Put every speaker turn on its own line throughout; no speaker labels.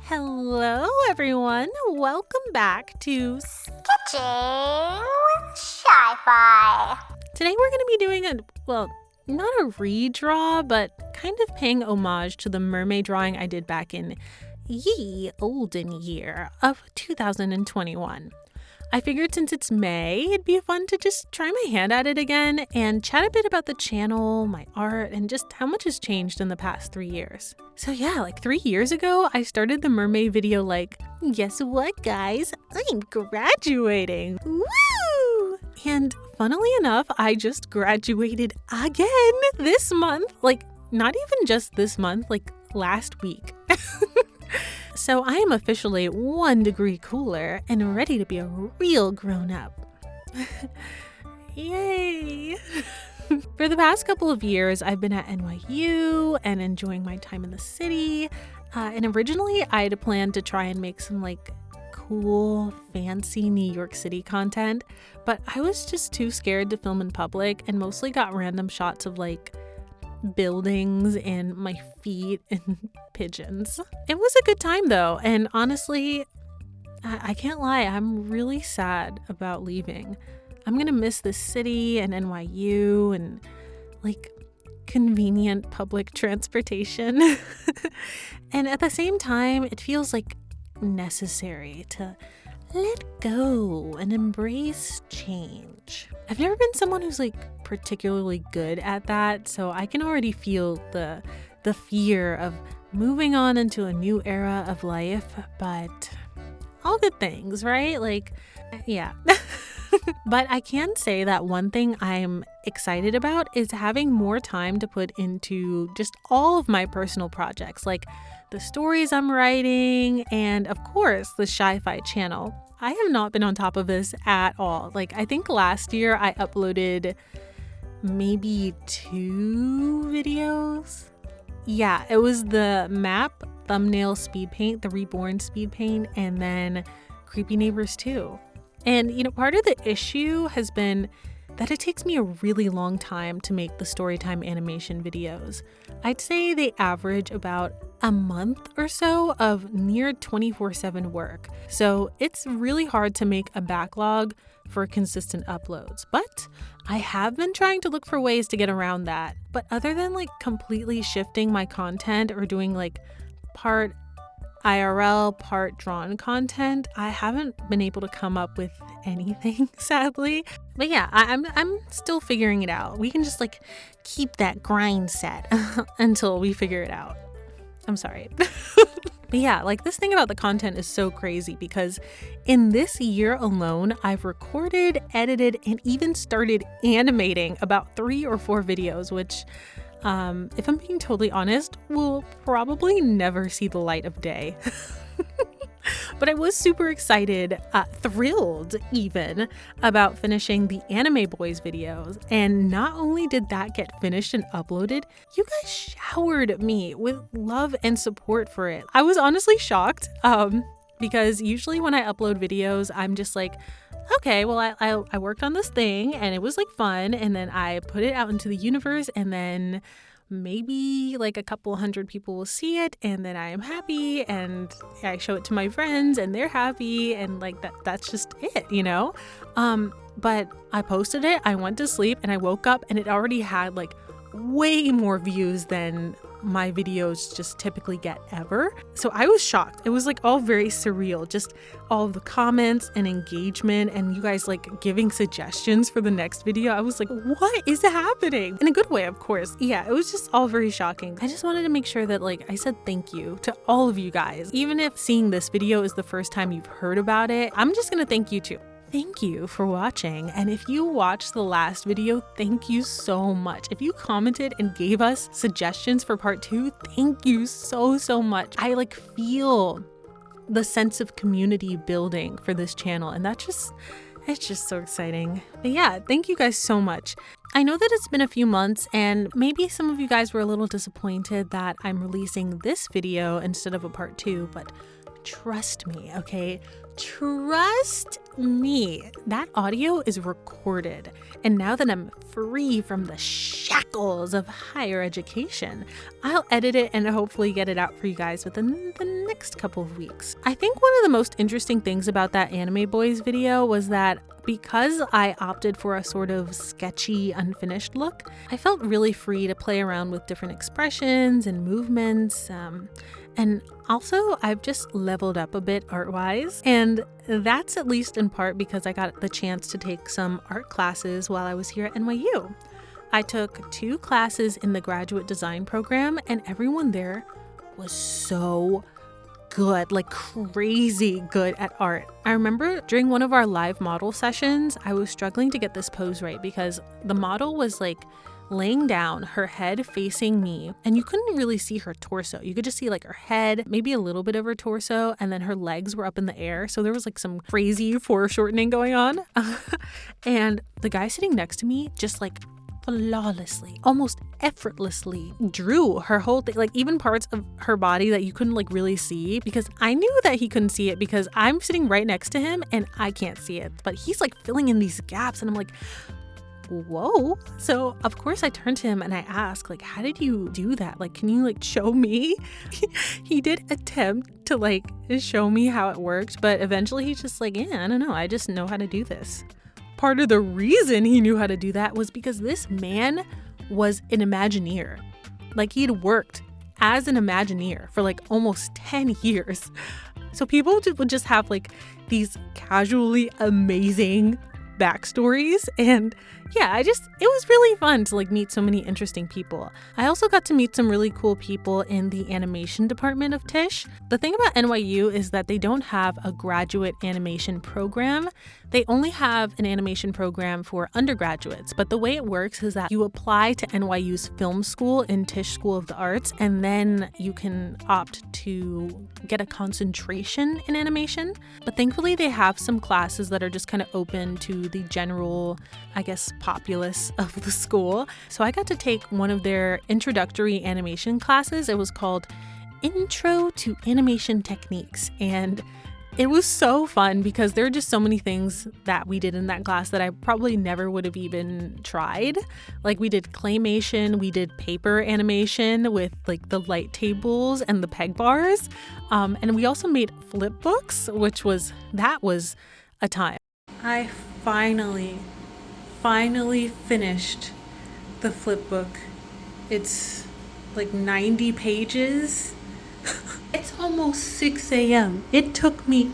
Hello everyone, welcome back to
Sketching with Cheyfi.
Today we're going to be doing not a redraw, but kind of paying homage to the mermaid drawing I did back in ye olden year of 2021. I figured since it's May, it'd be fun to just try my hand at it again and chat a bit about the channel, my art, and just how much has changed in the past 3 years. So yeah, 3 years ago, I started the mermaid video guess what guys, I'm graduating, woo! And funnily enough, I just graduated again this month, not even just this month, last week. So I am officially 1 degree cooler and ready to be a real grown-up. Yay! For the past couple of years, I've been at NYU and enjoying my time in the city. And originally, I had planned to try and make some cool, fancy New York City content, but I was just too scared to film in public and mostly got random shots of buildings and my feet and pigeons. It was a good time though, and honestly, I can't lie, I'm really sad about leaving. I'm gonna miss this city and NYU and convenient public transportation. And at the same time, it feels necessary to let go and embrace change. I've never been someone who's particularly good at that, so I can already feel the fear of moving on into a new era of life, but all good things, right? Yeah. But I can say that one thing I'm excited about is having more time to put into just all of my personal projects, the stories I'm writing, and of course the Cheyfi channel. I have not been on top of this at all. I think last year I uploaded maybe 2 videos. Yeah, it was the map, thumbnail speed paint, the reborn speed paint, and then Creepy Neighbors 2. And part of the issue has been that it takes me a really long time to make the storytime animation videos. I'd say they average about a month or so of near 24/7 work. So it's really hard to make a backlog for consistent uploads. But I have been trying to look for ways to get around that. But other than completely shifting my content or doing part IRL, part drawn content, I haven't been able to come up with anything, sadly. But yeah, I'm still figuring it out. We can just keep that grind set until we figure it out. I'm sorry. But yeah, this thing about the content is so crazy because in this year alone, I've recorded, edited, and even started animating about 3 or 4 videos, which if I'm being totally honest, will probably never see the light of day. But I was super excited, thrilled even, about finishing the Anime Boys videos. And not only did that get finished and uploaded, you guys showered me with love and support for it. I was honestly shocked, because usually when I upload videos, I'm just okay, well, I worked on this thing and it was fun, and then I put it out into the universe, and then maybe a couple hundred people will see it, and then I am happy, and I show it to my friends and they're happy, and that's just it, but I posted it, I went to sleep, and I woke up and it already had way more views than my videos just typically get ever. So I was shocked. It was all very surreal, just all of the comments and engagement and you guys giving suggestions for the next video. I was what is happening? In a good way, of course. Yeah, it was just all very shocking. I just wanted to make sure that I said thank you to all of you guys. Even if seeing this video is the first time you've heard about it, I'm just gonna thank you too. Thank you for watching, and if you watched the last video, thank you so much. If you commented and gave us suggestions for part 2, thank you so much. I feel the sense of community building for this channel, and it's just so exciting. But yeah, thank you guys so much. I know that it's been a few months, and maybe some of you guys were a little disappointed that I'm releasing this video instead of a part 2, but trust me, okay? Trust me, that audio is recorded. And now that I'm free from the shackles of higher education. I'll edit it and hopefully get it out for you guys within the next couple of weeks. I think one of the most interesting things about that Anime Boys video was that because I opted for a sort of sketchy, unfinished look, I felt really free to play around with different expressions and movements. And also, I've just leveled up a bit art-wise, and that's at least in part because I got the chance to take some art classes while I was here at NYU. I took 2 classes in the graduate design program, and everyone there was so good, like crazy good at art. I remember during one of our live model sessions, I was struggling to get this pose right because the model was like laying down, her head facing me, and you couldn't really see her torso. You could just see like her head, maybe a little bit of her torso, and then her legs were up in the air. So there was like some crazy foreshortening going on. And the guy sitting next to me just like flawlessly, almost effortlessly drew her whole thing, like even parts of her body that you couldn't like really see, because I knew that he couldn't see it because I'm sitting right next to him and I can't see it, but he's like filling in these gaps and I'm like, whoa. So of course I turned to him and I asked, like, how did you do that? Like, can you like show me? He did attempt to like show me how it worked, but eventually he's just like, yeah, I don't know, I just know how to do this. Part of the reason he knew how to do that was because this man was an Imagineer. Like, he'd worked as an Imagineer for like almost 10 years. So people would just have like these casually amazing backstories, and yeah, it was really fun to like meet so many interesting people. I also got to meet some really cool people in the animation department of Tisch. The thing about NYU is that they don't have a graduate animation program. They only have an animation program for undergraduates, but the way it works is that you apply to NYU's film school in Tisch School of the Arts, and then you can opt to get a concentration in animation. But thankfully they have some classes that are just kind of open to the general, I guess, populace of the school. So I got to take one of their introductory animation classes. It was called Intro to Animation Techniques, and it was so fun because there are just so many things that we did in that class that I probably never would have even tried. Like, we did claymation, we did paper animation with like the light tables and the peg bars, and we also made flip books, which was a time. I finally finished the flip book. It's like 90 pages. It's almost 6 a.m. It took me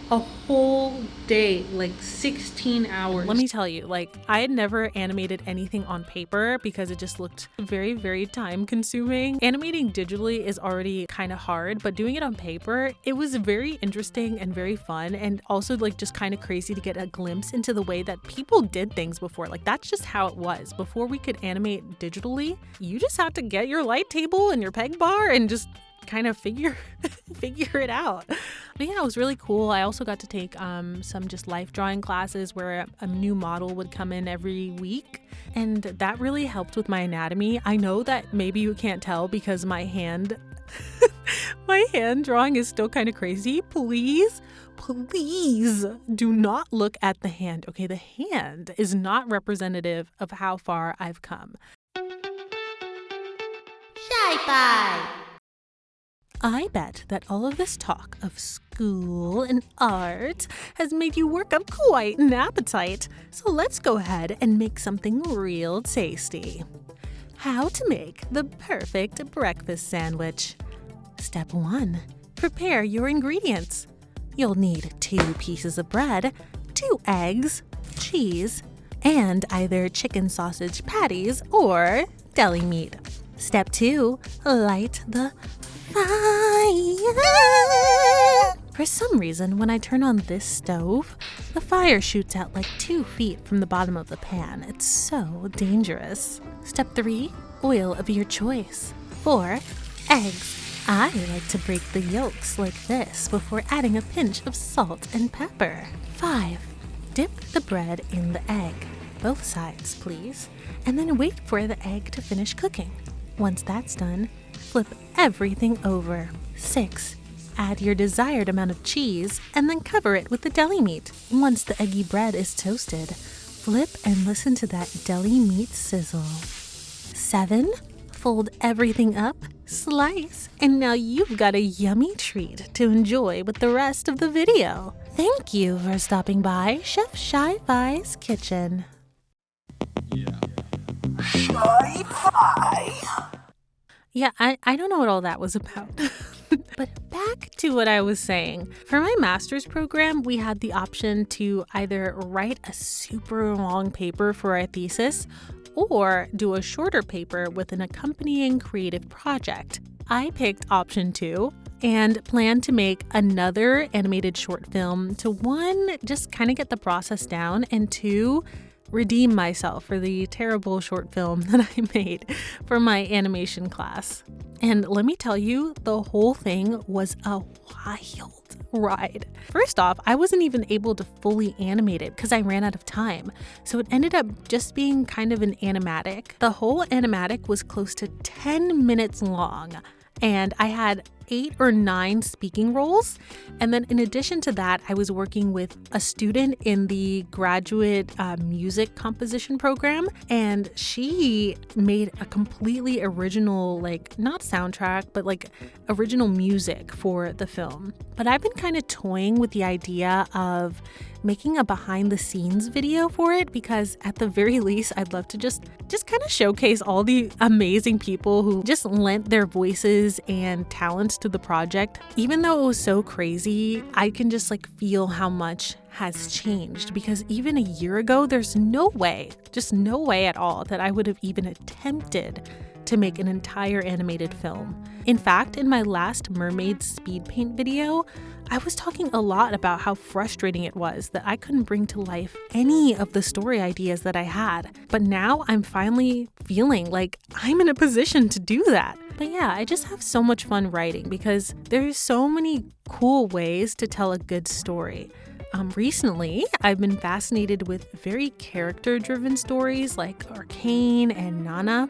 a whole day, like 16 hours. Let me tell you, like, I had never animated anything on paper because it just looked very, very time consuming. Animating digitally is already kind of hard, but doing it on paper, it was very interesting and very fun, and also like just kind of crazy to get a glimpse into the way that people did things before. Like, that's just how it was. Before we could animate digitally, you just had to get your light table and your peg bar and just kind of figure it out. But yeah, it was really cool. I also got to take some just life drawing classes where a new model would come in every week, and that really helped with my anatomy. I know that maybe you can't tell because my hand drawing is still kind of crazy. Please do not look at the hand. Okay, the hand is not representative of how far I've come.
Cheyfi.
I bet that all of this talk of school and art has made you work up quite an appetite. So let's go ahead and make something real tasty. How to make the perfect breakfast sandwich. Step 1. Prepare your ingredients. You'll need 2 pieces of bread, 2 eggs, cheese, and either chicken sausage patties or deli meat. Step 2. Light the fire. For some reason, when I turn on this stove, the fire shoots out like 2 feet from the bottom of the pan. It's so dangerous. Step 3. Oil of your choice. 4. Eggs. I like to break the yolks like this before adding a pinch of salt and pepper. 5. Dip the bread in the egg. Both sides, please. And then wait for the egg to finish cooking. Once that's done, flip everything over. 6. Add your desired amount of cheese and then cover it with the deli meat. Once the eggy bread is toasted, Flip and listen to that deli meat sizzle. 7. Fold everything up, slice, and now you've got a yummy treat to enjoy with the rest of the video. Thank you for stopping by Chef Cheyfi's kitchen. Yeah, I don't know what all that was about. But back to what I was saying. For my master's program, we had the option to either write a super long paper for our thesis or do a shorter paper with an accompanying creative project. I picked option 2 and planned to make another animated short film to 1, just kind of get the process down, and 2, redeem myself for the terrible short film that I made for my animation class. And let me tell you, the whole thing was a wild ride. First off, I wasn't even able to fully animate it because I ran out of time. So it ended up just being kind of an animatic. The whole animatic was close to 10 minutes long, and I had 8 or 9 speaking roles. And then in addition to that, I was working with a student in the graduate music composition program, and she made a completely original, not soundtrack, but original music for the film. But I've been kind of toying with the idea of making a behind the scenes video for it, because at the very least, I'd love to just kind of showcase all the amazing people who just lent their voices and talents to the project. Even though it was so crazy, I can just feel how much has changed, because even a year ago, there's no way at all that I would have even attempted to make an entire animated film. In fact, in my last mermaid speed paint video, I was talking a lot about how frustrating it was that I couldn't bring to life any of the story ideas that I had. But now I'm finally feeling like I'm in a position to do that. But yeah, I just have so much fun writing because there's so many cool ways to tell a good story. Recently, I've been fascinated with very character-driven stories like Arcane and Nana.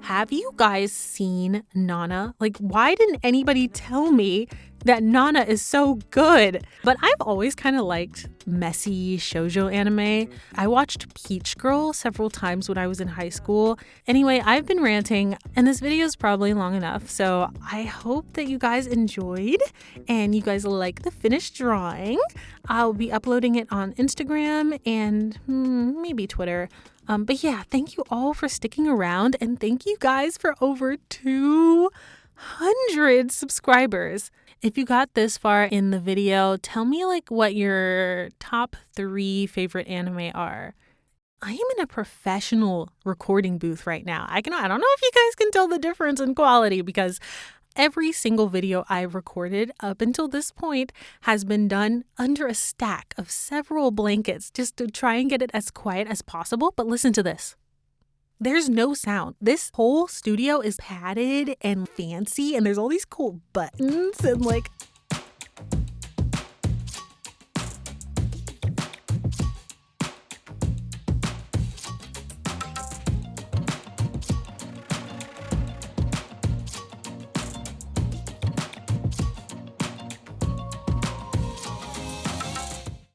Have you guys seen Nana? Why didn't anybody tell me that Nana is so good? But I've always kind of liked messy shoujo anime. I watched Peach Girl several times when I was in high school. Anyway, I've been ranting, and this video is probably long enough, so I hope that you guys enjoyed and you guys like the finished drawing. I'll be uploading it on Instagram and maybe Twitter. But yeah, thank you all for sticking around, and thank you guys for over 200 subscribers. If you got this far in the video, tell me what your top 3 favorite anime are. I am in a professional recording booth right now. I don't know if you guys can tell the difference in quality, because every single video I've recorded up until this point has been done under a stack of several blankets just to try and get it as quiet as possible. But listen to this. There's no sound. This whole studio is padded and fancy, and there's all these cool buttons and